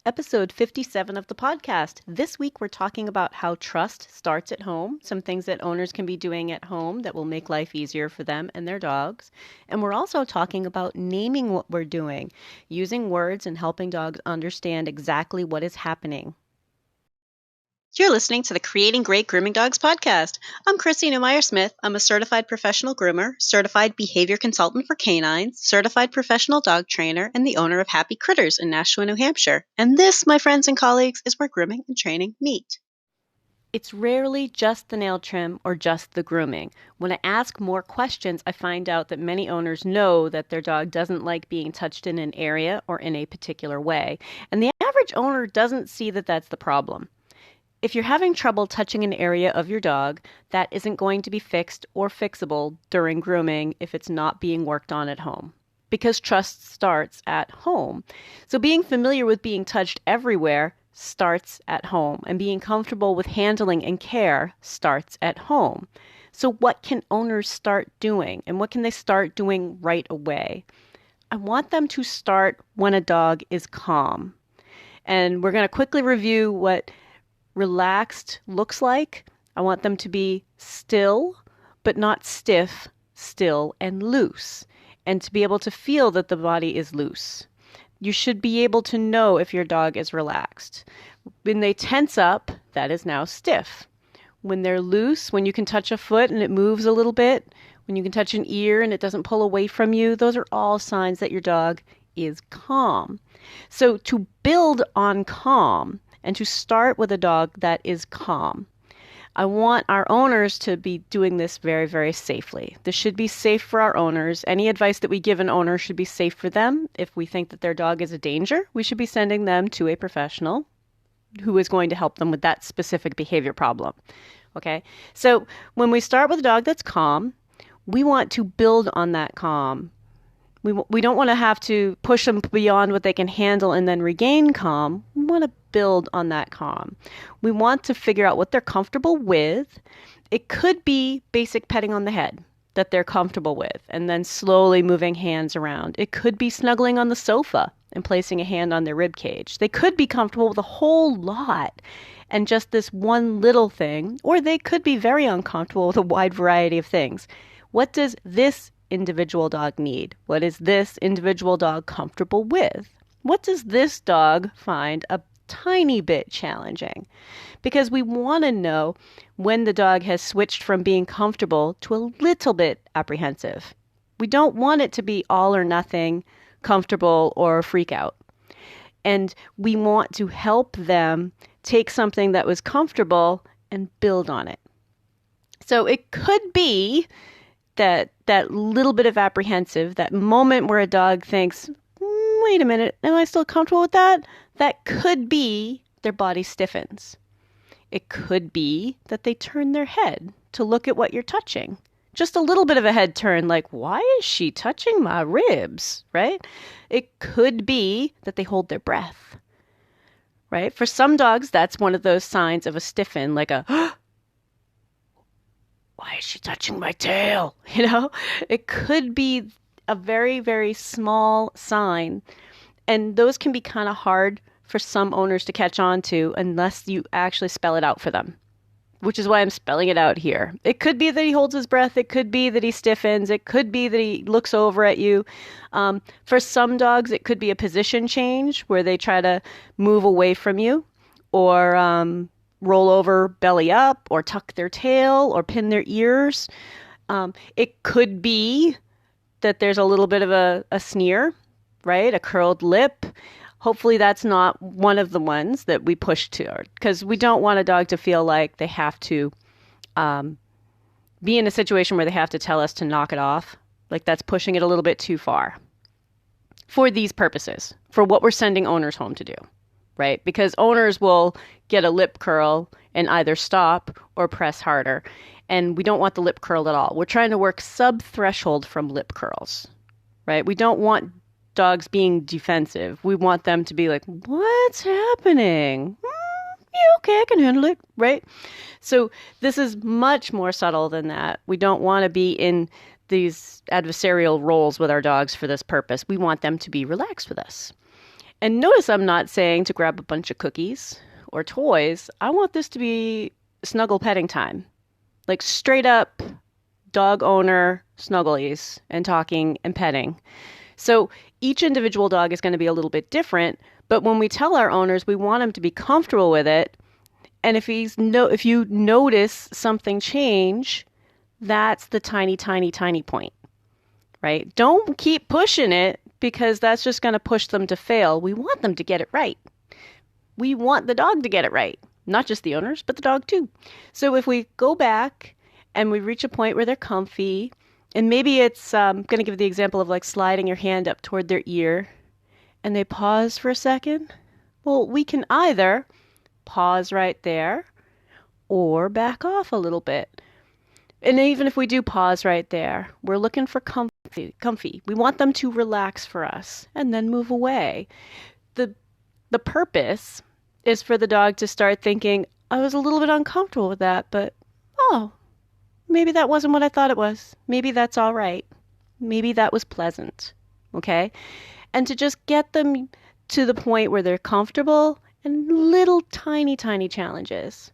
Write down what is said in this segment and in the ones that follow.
episode 57 of the podcast. This week we're talking about how trust starts at home, some things that owners can be doing at home that will make life easier for them and their dogs. And we're also talking about naming what we're doing, using words and helping dogs understand exactly what is happening. You're listening to the Creating Great Grooming Dogs podcast. I'm Chrissy Neumeyer-Smith. I'm a certified professional groomer, certified behavior consultant for canines, certified professional dog trainer, and the owner of Happy Critters in Nashua, New Hampshire. And this, my friends and colleagues, is where grooming and training meet. It's rarely just the nail trim or just the grooming. When I ask more questions, I find out that many owners know that their dog doesn't like being touched in an area or in a particular way. And the average owner doesn't see that that's the problem. If you're having trouble touching an area of your dog, that isn't going to be fixed or fixable during grooming if it's not being worked on at home. Because trust starts at home. So being familiar with being touched everywhere starts at home, and being comfortable with handling and care starts at home. So what can owners start doing, and what can they start doing right away? I want them to start when a dog is calm. And we're going to quickly review what relaxed looks like. I want them to be still, but not stiff, still and loose, and to be able to feel that the body is loose. You should be able to know if your dog is relaxed. When they tense up, that is now stiff. When they're loose, when you can touch a foot and it moves a little bit, when you can touch an ear and it doesn't pull away from you, those are all signs that your dog is calm. So to build on calm, and to start with a dog that is calm. I want our owners to be doing this very, very safely. This should be safe for our owners. Any advice that we give an owner should be safe for them. If we think that their dog is a danger, we should be sending them to a professional who is going to help them with that specific behavior problem. Okay? So when we start with a dog that's calm, we want to build on that calm. We don't want to have to push them beyond what they can handle and then regain calm. We want to build on that calm. We want to figure out what they're comfortable with. It could be basic petting on the head that they're comfortable with, and then slowly moving hands around. It could be snuggling on the sofa and placing a hand on their rib cage. They could be comfortable with a whole lot and just this one little thing, or they could be very uncomfortable with a wide variety of things. What does this individual dog need? What is this individual dog comfortable with? What does this dog find a tiny bit challenging? Because we want to know when the dog has switched from being comfortable to a little bit apprehensive. We don't want it to be all or nothing, comfortable or freak out. And we want to help them take something that was comfortable and build on it. So it could be that little bit of apprehensive, that moment where a dog thinks, wait a minute, am I still comfortable with that? That could be their body stiffens. It could be that they turn their head to look at what you're touching. Just a little bit of a head turn, like, why is she touching my ribs, right? It could be that they hold their breath, right? For some dogs, that's one of those signs of a stiffen, like a, why is she touching my tail? It could be a very, very small sign. And those can be kind of hard for some owners to catch on to unless you actually spell it out for them, which is why I'm spelling it out here. It could be that he holds his breath. It could be that he stiffens. It could be that he looks over at you. For some dogs, it could be a position change where they try to move away from you, or roll over belly up, or tuck their tail, or pin their ears. It could be that there's a little bit of a sneer, right? A curled lip. Hopefully that's not one of the ones that we push to, because we don't want a dog to feel like they have to be in a situation where they have to tell us to knock it off. Like that's pushing it a little bit too far for these purposes, for what we're sending owners home to do. Right? Because owners will get a lip curl and either stop or press harder. And we don't want the lip curl at all. We're trying to work sub-threshold from lip curls, right? We don't want dogs being defensive. We want them to be like, what's happening? Yeah, okay, I can handle it, right? So this is much more subtle than that. We don't want to be in these adversarial roles with our dogs for this purpose. We want them to be relaxed with us. And notice I'm not saying to grab a bunch of cookies or toys. I want this to be snuggle petting time. Like straight up dog owner snugglies and talking and petting. So each individual dog is going to be a little bit different, but when we tell our owners we want them to be comfortable with it, and if you notice something change, that's the tiny, tiny, tiny point, right? Don't keep pushing it because that's just going to push them to fail. We want them to get it right. We want the dog to get it right, not just the owners, but the dog too. So if we go back and we reach a point where they're comfy, and maybe it's going to give the example of like sliding your hand up toward their ear, and they pause for a second. Well, we can either pause right there or back off a little bit. And even if we do pause right there, we're looking for comfy. We want them to relax for us and then move away. The purpose is for the dog to start thinking, I was a little bit uncomfortable with that, but oh, maybe that wasn't what I thought it was. Maybe that's all right. Maybe that was pleasant. Okay? And to just get them to the point where they're comfortable and little tiny, tiny challenges.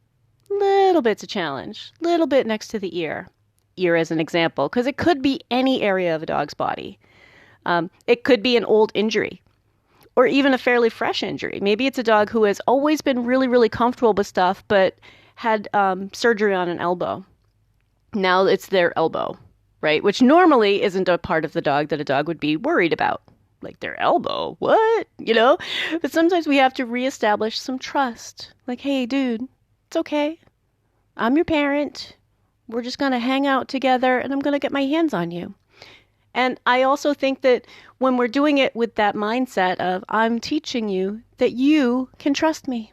Little bits of challenge. Little bit next to the ear. Ear as an example, because it could be any area of a dog's body. It could be an old injury or even a fairly fresh injury. Maybe it's a dog who has always been really, really comfortable with stuff, but had surgery on an elbow. Now it's their elbow, right? Which normally isn't a part of the dog that a dog would be worried about. Like their elbow, what? But sometimes we have to reestablish some trust. Like, hey, dude, it's okay. I'm your parent. We're just going to hang out together and I'm going to get my hands on you. And I also think that when we're doing it with that mindset of I'm teaching you that you can trust me.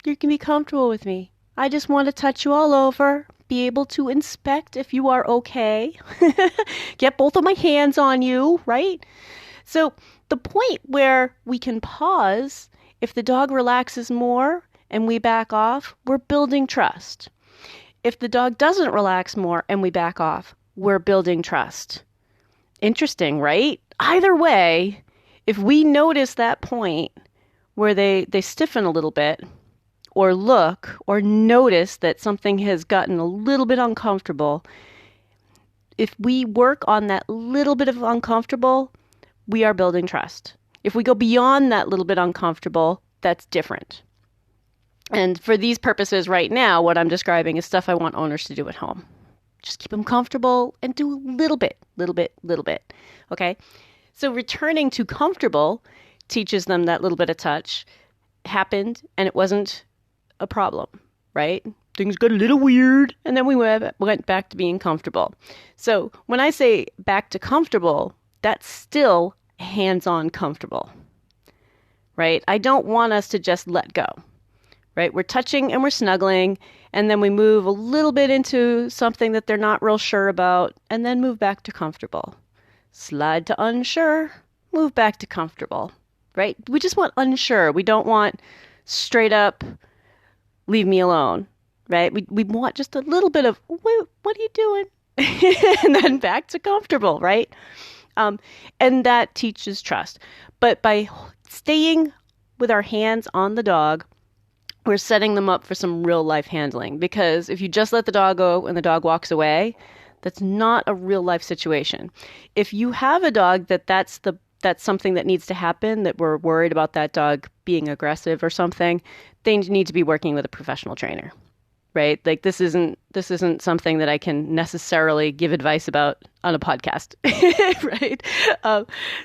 You can be comfortable with me. I just want to touch you all over, be able to inspect if you are okay, get both of my hands on you, right? So the point where we can pause, if the dog relaxes more and we back off, we're building trust. If the dog doesn't relax more and we back off, we're building trust. Interesting, right? Either way, if we notice that point where they stiffen a little bit or look or notice that something has gotten a little bit uncomfortable, if we work on that little bit of uncomfortable, we are building trust. If we go beyond that little bit uncomfortable, that's different. And for these purposes right now, what I'm describing is stuff I want owners to do at home. Just keep them comfortable and do a little bit. Okay? So returning to comfortable teaches them that little bit of touch happened and it wasn't a problem, right? Things got a little weird and then we went back to being comfortable. So when I say back to comfortable, that's still hands-on comfortable, right? I don't want us to just let go, right? We're touching and we're snuggling, and then we move a little bit into something that they're not real sure about, and then move back to comfortable. Slide to unsure, move back to comfortable, right? We just want unsure. We don't want straight up, leave me alone, right? We want just a little bit of, wait, what are you doing? And then back to comfortable, right? And that teaches trust. But by staying with our hands on the dog, we're setting them up for some real life handling. Because if you just let the dog go and the dog walks away, that's not a real life situation. If you have a dog that's something that needs to happen, that we're worried about that dog being aggressive or something, they need to be working with a professional trainer, right? Like this isn't something that I can necessarily give advice about on a podcast, right?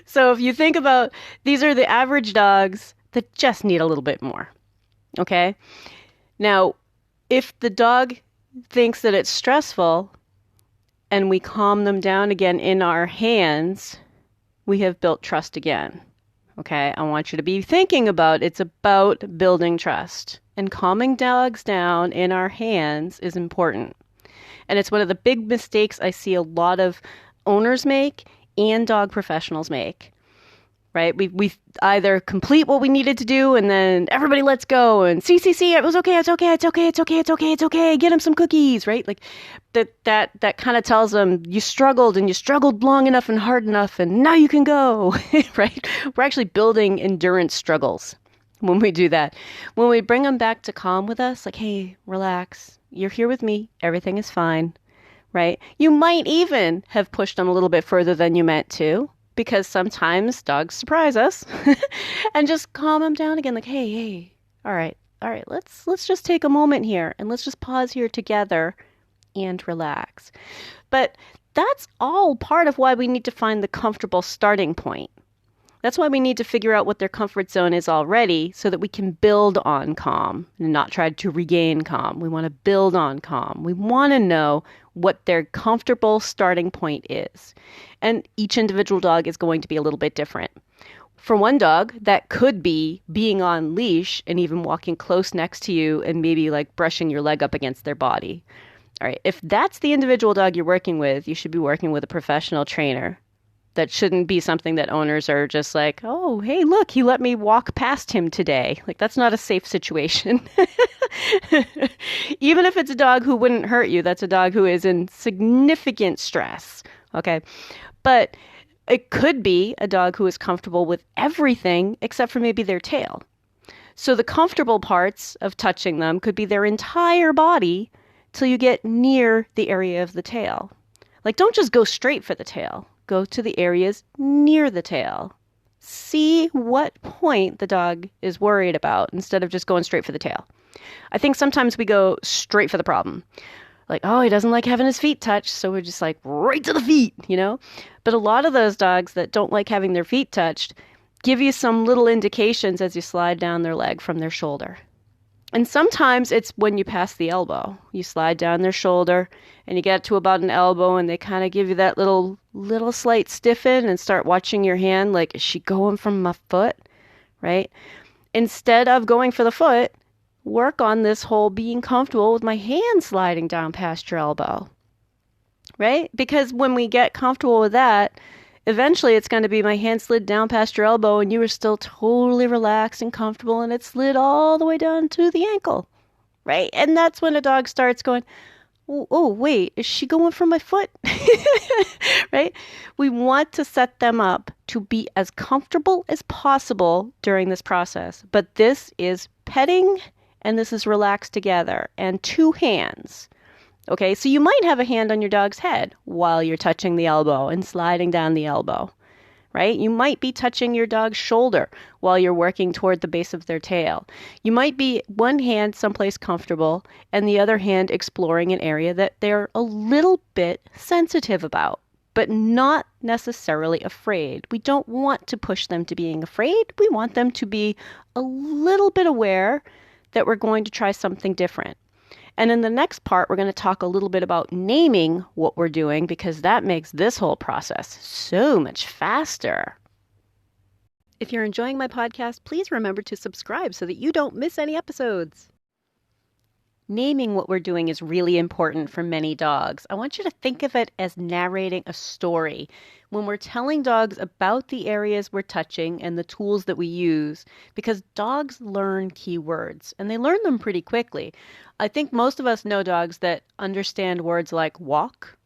So if you think about, these are the average dogs that just need a little bit more, okay? Now, if the dog thinks that it's stressful and we calm them down again in our hands, we have built trust again. Okay, I want you to be thinking about it's about building trust. And calming dogs down in our hands is important. And it's one of the big mistakes I see a lot of owners make and dog professionals make. right? We either complete what we needed to do and then everybody lets go and see, it was okay, it's okay, it's okay, it's okay, it's okay, it's okay, get him some cookies, right? Like that kind of tells them you struggled and you struggled long enough and hard enough and now you can go, right? We're actually building endurance struggles when we do that. When we bring them back to calm with us, like, hey, relax, you're here with me, everything is fine, right? You might even have pushed them a little bit further than you meant to, because sometimes dogs surprise us and just calm them down again. Like, hey, all right, let's just take a moment here and let's just pause here together and relax. But that's all part of why we need to find the comfortable starting point. That's why we need to figure out what their comfort zone is already so that we can build on calm and not try to regain calm. We want to build on calm. We want to know what their comfortable starting point is. And each individual dog is going to be a little bit different. For one dog, that could be being on leash and even walking close next to you and maybe like brushing your leg up against their body. All right, if that's the individual dog you're working with, you should be working with a professional trainer. That shouldn't be something that owners are just like, oh, hey, look, he let me walk past him today. Like, that's not a safe situation. Even if it's a dog who wouldn't hurt you, that's a dog who is in significant stress. Okay. But it could be a dog who is comfortable with everything except for maybe their tail. So the comfortable parts of touching them could be their entire body till you get near the area of the tail. Like, don't just go straight for the tail. Go to the areas near the tail. See what point the dog is worried about instead of just going straight for the tail. I think sometimes we go straight for the problem. Like, oh, he doesn't like having his feet touched, so we're just like right to the feet, you know? But a lot of those dogs that don't like having their feet touched give you some little indications as you slide down their leg from their shoulder. And sometimes it's when you pass the elbow. You slide down their shoulder and you get to about an elbow and they kind of give you that little slight stiffen and start watching your hand like, is she going from my foot? Right? Instead of going for the foot, work on this whole being comfortable with my hand sliding down past your elbow. Right? Because when we get comfortable with that, eventually it's going to be my hand slid down past your elbow and you were still totally relaxed and comfortable and it slid all the way down to the ankle, right? And that's when a dog starts going, oh wait, is she going for my foot? Right? We want to set them up to be as comfortable as possible during this process. But this is petting and this is relaxed together and two hands. Okay, so you might have a hand on your dog's head while you're touching the elbow and sliding down the elbow, right? You might be touching your dog's shoulder while you're working toward the base of their tail. You might be one hand someplace comfortable and the other hand exploring an area that they're a little bit sensitive about, but not necessarily afraid. We don't want to push them to being afraid. We want them to be a little bit aware that we're going to try something different. And in the next part, we're going to talk a little bit about naming what we're doing because that makes this whole process so much faster. If you're enjoying my podcast, please remember to subscribe so that you don't miss any episodes. Naming what we're doing is really important for many dogs. I want you to think of it as narrating a story. When we're telling dogs about the areas we're touching and the tools that we use, because dogs learn keywords and they learn them pretty quickly. I think most of us know dogs that understand words like walk,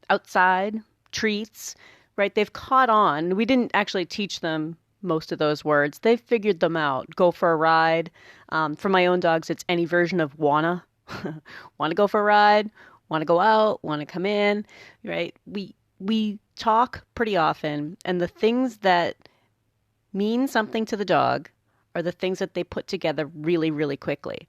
outside, treats, right? They've caught on. We didn't actually teach them most of those words. They've figured them out. Go for a ride. For my own dogs, it's any version of wanna. Want to go for a ride? Want to go out? Want to come in? Right? We talk pretty often, and the things that mean something to the dog are the things that they put together really, really quickly.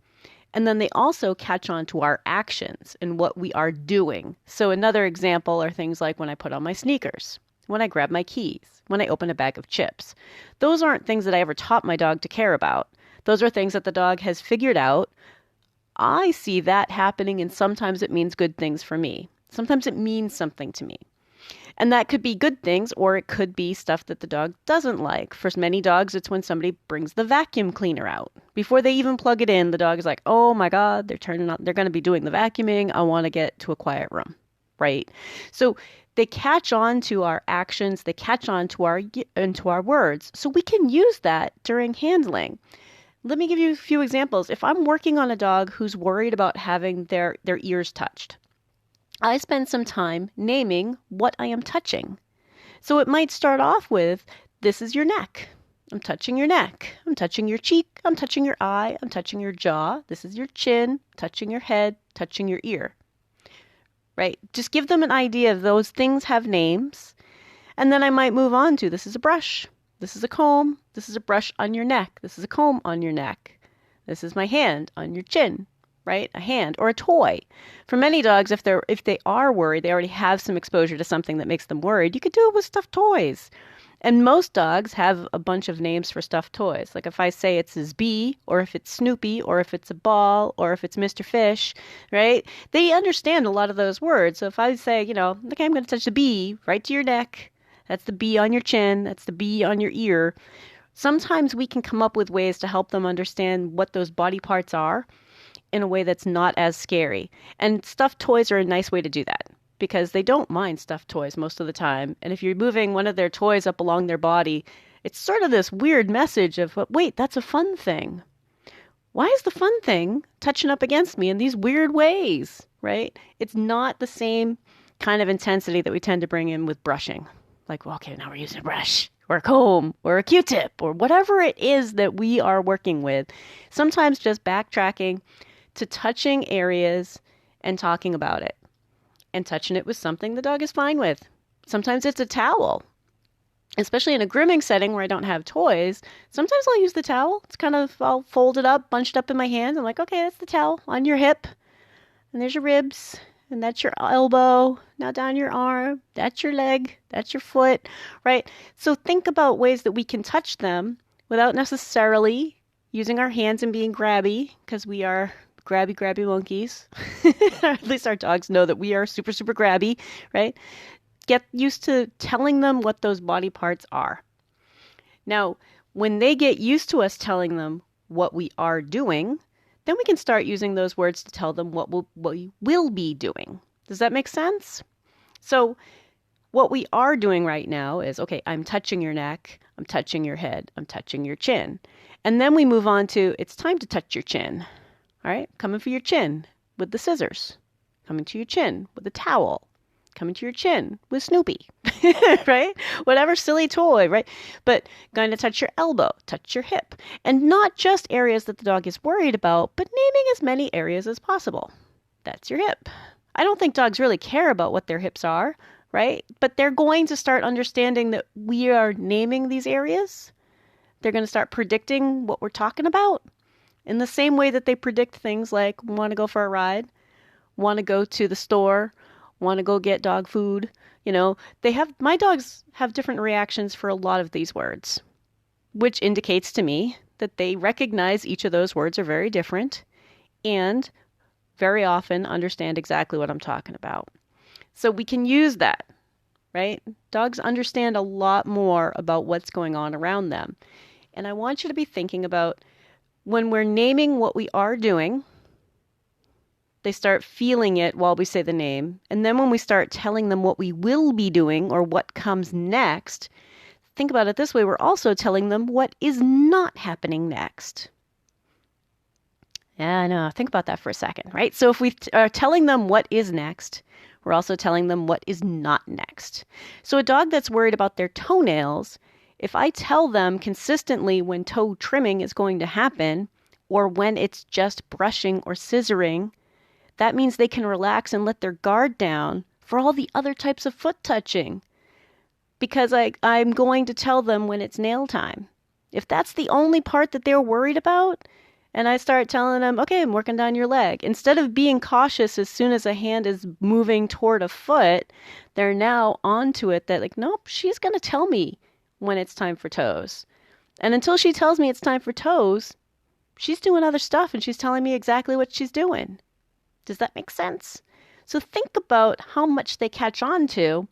And then they also catch on to our actions and what we are doing. So another example are things like when I put on my sneakers, when I grab my keys, when I open a bag of chips. Those aren't things that I ever taught my dog to care about. Those are things that the dog has figured out. I see that happening, and sometimes it means good things for me. Sometimes it means something to me. And that could be good things, or it could be stuff that the dog doesn't like. For many dogs, it's when somebody brings the vacuum cleaner out. Before they even plug it in, the dog is like, oh my God, they're turning on, they're going to be doing the vacuuming. I want to get to a quiet room. right? So they catch on to our actions, they catch on to our words. So we can use that during handling. Let me give you a few examples. If I'm working on a dog who's worried about having their ears touched, I spend some time naming what I am touching. So it might start off with, this is your neck. I'm touching your neck. I'm touching your cheek. I'm touching your eye. I'm touching your jaw. This is your chin, touching your head, touching your ear. Right? Just give them an idea of those things have names. And then I might move on to, this is a brush. This is a comb. This is a brush on your neck. This is a comb on your neck. This is my hand on your chin. Right? A hand or a toy. For many dogs, if they are worried, they already have some exposure to something that makes them worried, you could do it with stuffed toys. And most dogs have a bunch of names for stuffed toys. Like if I say it's his bee, or if it's Snoopy, or if it's a ball, or if it's Mr. Fish, right? They understand a lot of those words. So if I say, okay, I'm going to touch the bee right to your neck. That's the bee on your chin. That's the bee on your ear. Sometimes we can come up with ways to help them understand what those body parts are in a way that's not as scary. And stuffed toys are a nice way to do that because they don't mind stuffed toys most of the time. And if you're moving one of their toys up along their body, it's sort of this weird message of, wait, that's a fun thing. Why is the fun thing touching up against me in these weird ways, right? It's not the same kind of intensity that we tend to bring in with brushing. Like, well, okay, now we're using a brush or a comb or a Q-tip or whatever it is that we are working with. Sometimes just backtracking to touching areas and talking about it. And touching it with something the dog is fine with. Sometimes it's a towel. Especially in a grooming setting where I don't have toys, sometimes I'll use the towel. It's kind of, I'll fold it up, bunched up in my hand. I'm like, okay, that's the towel on your hip. And there's your ribs. And that's your elbow. Now down your arm. That's your leg. That's your foot. Right? So think about ways that we can touch them without necessarily using our hands and being grabby, because we are grabby monkeys. At least our dogs know that we are super, super grabby, right? Get used to telling them what those body parts are. Now, when they get used to us telling them what we are doing, then we can start using those words to tell them what we will be doing. Does that make sense? So what we are doing right now is, okay, I'm touching your neck, I'm touching your head, I'm touching your chin. And then we move on to, it's time to touch your chin. All right, coming for your chin with the scissors, coming to your chin with a towel, coming to your chin with Snoopy, right? Whatever silly toy, right? But going to touch your elbow, touch your hip, and not just areas that the dog is worried about, but naming as many areas as possible. That's your hip. I don't think dogs really care about what their hips are, right? But they're going to start understanding that we are naming these areas. They're going to start predicting what we're talking about. In the same way that they predict things like want to go for a ride, want to go to the store, want to go get dog food. My dogs have different reactions for a lot of these words, which indicates to me that they recognize each of those words are very different and very often understand exactly what I'm talking about. So we can use that, right? Dogs understand a lot more about what's going on around them. And I want you to be thinking about when we're naming what we are doing, they start feeling it while we say the name. And then when we start telling them what we will be doing or what comes next, think about it this way. We're also telling them what is not happening next. Yeah, I know. Think about that for a second, right? So if we are telling them what is next, we're also telling them what is not next. So a dog that's worried about their toenails, if I tell them consistently when toe trimming is going to happen or when it's just brushing or scissoring, that means they can relax and let their guard down for all the other types of foot touching because I'm going to tell them when it's nail time. If that's the only part that they're worried about, and I start telling them, okay, I'm working down your leg, instead of being cautious as soon as a hand is moving toward a foot, they're now onto it that nope, she's going to tell me when it's time for toes. And until she tells me it's time for toes, she's doing other stuff and she's telling me exactly what she's doing. Does that make sense? So think about how much they catch on to,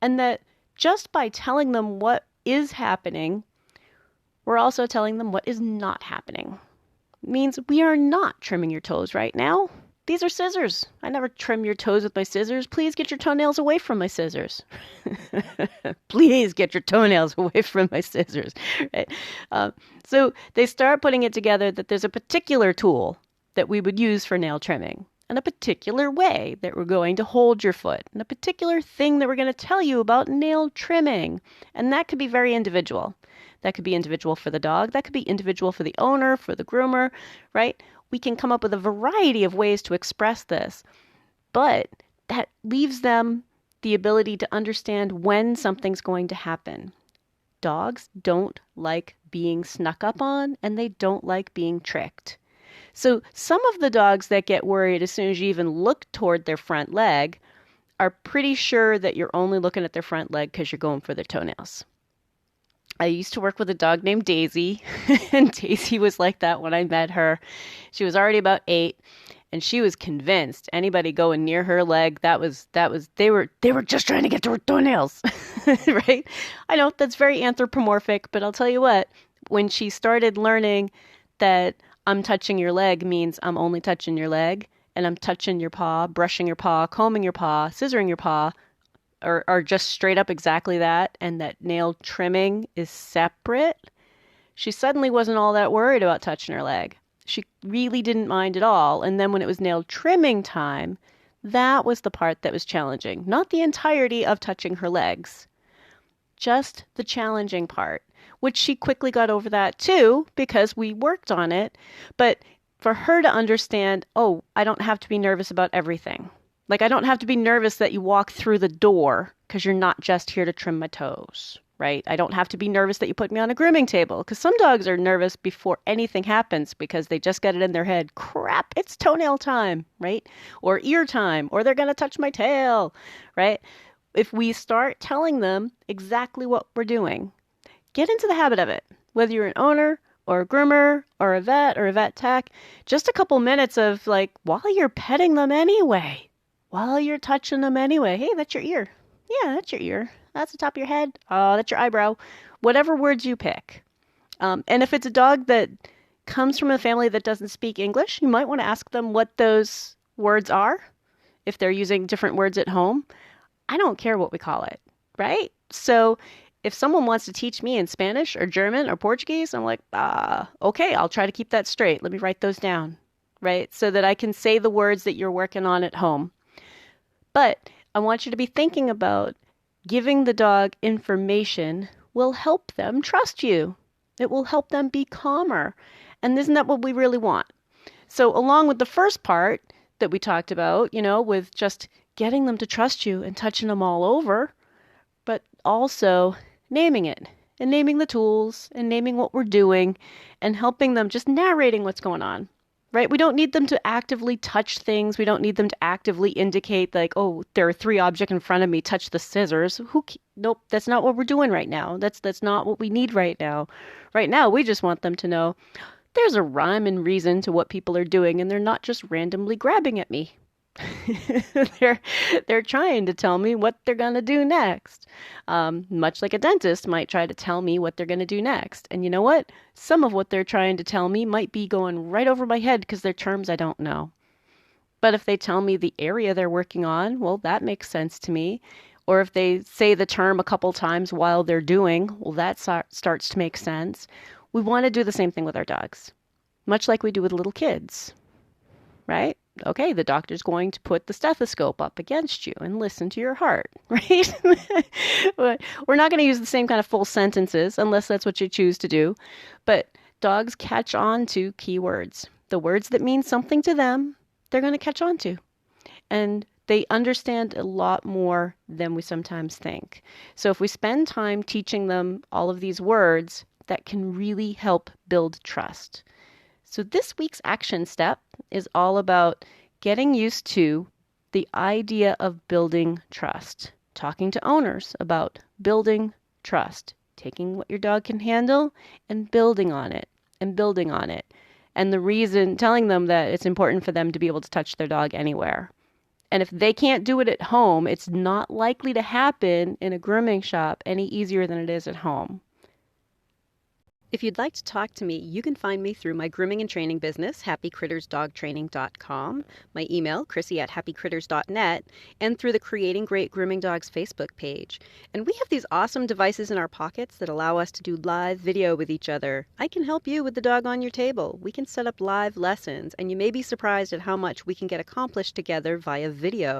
and that just by telling them what is happening, we're also telling them what is not happening. It means we are not trimming your toes right now. These are scissors. I never trim your toes with my scissors. Please get your toenails away from my scissors. Please get your toenails away from my scissors. Right? So they start putting it together that there's a particular tool that we would use for nail trimming, and a particular way that we're going to hold your foot, and a particular thing that we're going to tell you about nail trimming. And that could be very individual. That could be individual for the dog. That could be individual for the owner, for the groomer, right? We can come up with a variety of ways to express this, but that leaves them the ability to understand when something's going to happen. Dogs don't like being snuck up on, and they don't like being tricked. So some of the dogs that get worried as soon as you even look toward their front leg are pretty sure that you're only looking at their front leg because you're going for their toenails. I used to work with a dog named Daisy, and Daisy was like that when I met her. She was already about 8, and she was convinced anybody going near her leg, they were just trying to get to her toenails, right? I know that's very anthropomorphic, but I'll tell you what, when she started learning that I'm touching your leg means I'm only touching your leg, and I'm touching your paw, brushing your paw, combing your paw, scissoring your paw, or just straight up exactly that, and that nail trimming is separate, she suddenly wasn't all that worried about touching her leg. She really didn't mind at all. And then when it was nail trimming time, that was the part that was challenging. Not the entirety of touching her legs, just the challenging part, which she quickly got over that too, because we worked on it. But for her to understand, oh, I don't have to be nervous about everything. Like, I don't have to be nervous that you walk through the door because you're not just here to trim my toes, right? I don't have to be nervous that you put me on a grooming table, because some dogs are nervous before anything happens because they just get it in their head, crap, it's toenail time, right? Or ear time, or they're going to touch my tail, right? If we start telling them exactly what we're doing, get into the habit of it, whether you're an owner or a groomer or a vet tech, just a couple minutes of like, while you're petting them anyway, while you're touching them anyway. Hey, that's your ear. Yeah, that's your ear. That's the top of your head. Oh, that's your eyebrow. Whatever words you pick. And if it's a dog that comes from a family that doesn't speak English, you might want to ask them what those words are. If they're using different words at home, I don't care what we call it, right? So if someone wants to teach me in Spanish or German or Portuguese, I'm like, okay, I'll try to keep that straight. Let me write those down, right? So that I can say the words that you're working on at home. But I want you to be thinking about giving the dog information will help them trust you. It will help them be calmer. And isn't that what we really want? So along with the first part that we talked about, with just getting them to trust you and touching them all over, but also naming it and naming the tools and naming what we're doing and helping them, just narrating what's going on. Right? We don't need them to actively touch things. We don't need them to actively indicate like, oh, there are 3 objects in front of me, touch the scissors. Nope, that's not what we're doing right now. That's not what we need right now. Right now, we just want them to know there's a rhyme and reason to what people are doing, and they're not just randomly grabbing at me. They're trying to tell me what they're going to do next. Much like a dentist might try to tell me what they're going to do next. And you know what? Some of what they're trying to tell me might be going right over my head because they're terms I don't know. But if they tell me the area they're working on, well, that makes sense to me. Or if they say the term a couple times while they're doing, well, that starts to make sense. We want to do the same thing with our dogs, much like we do with little kids, right? Okay, the doctor's going to put the stethoscope up against you and listen to your heart, right? But we're not going to use the same kind of full sentences unless that's what you choose to do. But dogs catch on to keywords. The words that mean something to them, they're going to catch on to. And they understand a lot more than we sometimes think. So if we spend time teaching them all of these words, that can really help build trust. So this week's action step is all about getting used to the idea of building trust, talking to owners about building trust, taking what your dog can handle and building on it and building on it. And the reason, telling them that it's important for them to be able to touch their dog anywhere. And if they can't do it at home, it's not likely to happen in a grooming shop any easier than it is at home. If you'd like to talk to me, you can find me through my grooming and training business, happycrittersdogtraining.com, my email, chrissy@happycritters.net, and through the Creating Great Grooming Dogs Facebook page. And we have these awesome devices in our pockets that allow us to do live video with each other. I can help you with the dog on your table. We can set up live lessons, and you may be surprised at how much we can get accomplished together via video.